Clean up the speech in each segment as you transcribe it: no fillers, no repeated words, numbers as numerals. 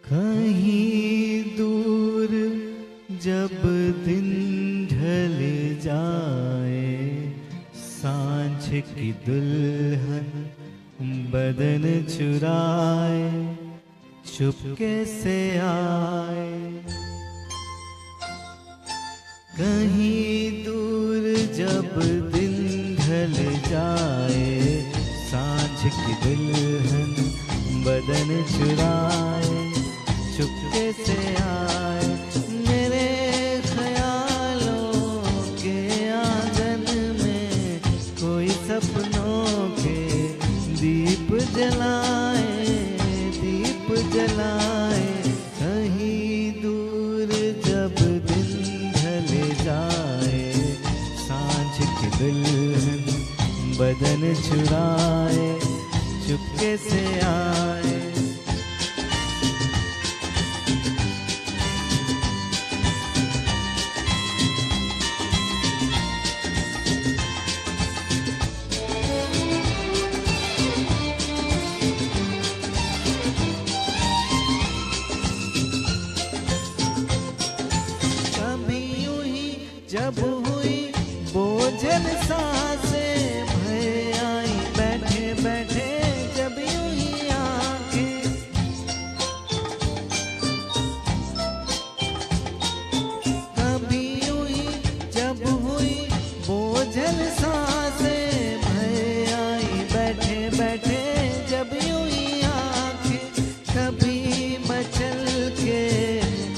कहीं दूर जब दिन ढल जाए, सांझ की दुल्हन बदन चुराए चुपके से आए। कहीं दूर जब दिन ढल जाए, सांझ की दुल्हन बदन चुराए चुपके से आए। मेरे ख्यालों के आंगन में कोई सपनों के दीप जलाए, दीप जलाए। कहीं दूर जब दिन ढल जाए, सांझ की दुल्हन बदन चुराए चुपके से आए। जब हुई बोझल सांसें भय आई, बैठे बैठे जब यूं ही आंखें। कभी यूं ही जब हुई बोझल सांसें भय आई, बैठे बैठे जब यूं ही आंखें। कभी मचल के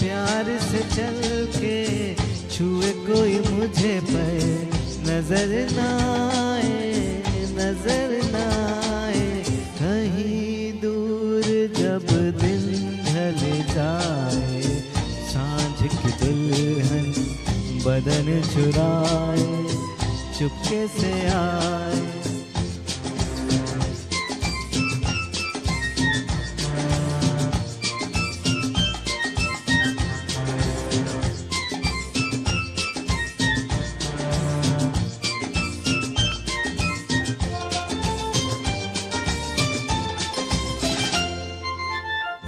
प्यार से चल के छुए कोई मुझे पर नजर ना आए, नजर ना आए। कहीं दूर जब दिन ढल जाए, सांझ की दुल्हन बदन चुराए चुपके से आए।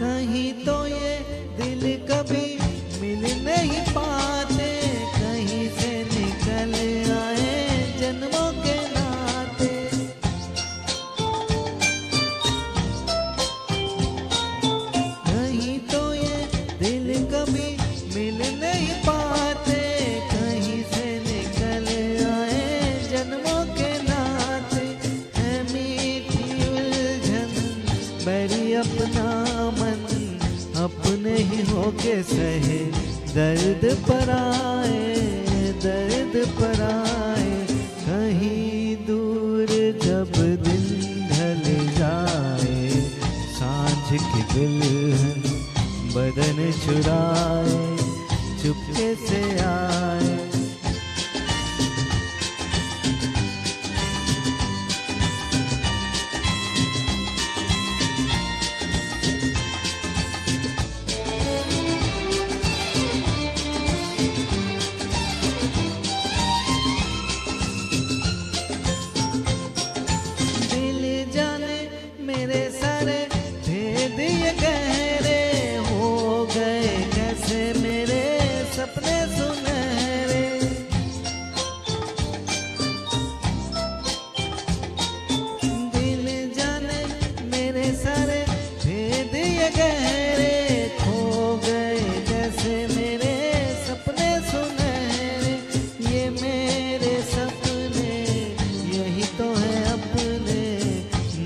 कहीं तो ये दिल कभी मिल नहीं पाते, कहीं से निकल आए जन्मों के नाते। कहीं तो ये दिल कभी मिल नहीं पाते, कहीं से निकल आए जन्मों के नाते। है मीठी उलझन बड़ी अपना अपने ही होके सहे दर्द पर आए, दर्द पर आए। कहीं दूर जब दिन ढल जाए, सांझ की दुल्हन बदन चुराए चुपके से आए। मेरे सारे भेद ये गहरे हो गए, कैसे मेरे सपने सुनहरे। दिल जाने मेरे सारे भेद ये गहरे खो गए, कैसे मेरे सपने सुनहरे। ये मेरे सपने यही तो है अपने,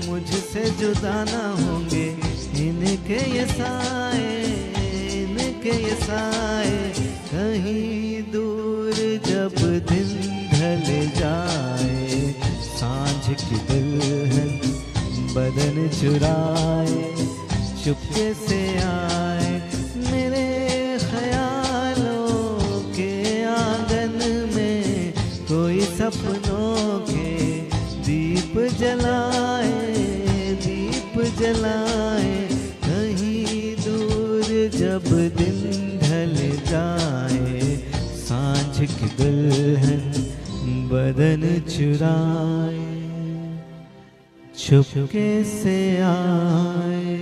मुझसे जुदा ना होंगे इनके ये साए, इनके ये साए। कहीं दूर जब दिन ढल जाए, सांझ की दुल्हन बदन चुराए चुपके से आए। मेरे ख्यालों के आंगन में कोई सपनों के दीप जलाए, दीप जलाए। कहीं दूर जब दिन ढल जाए, सांझ की दुल्हन बदन चुराए चुपके से आए।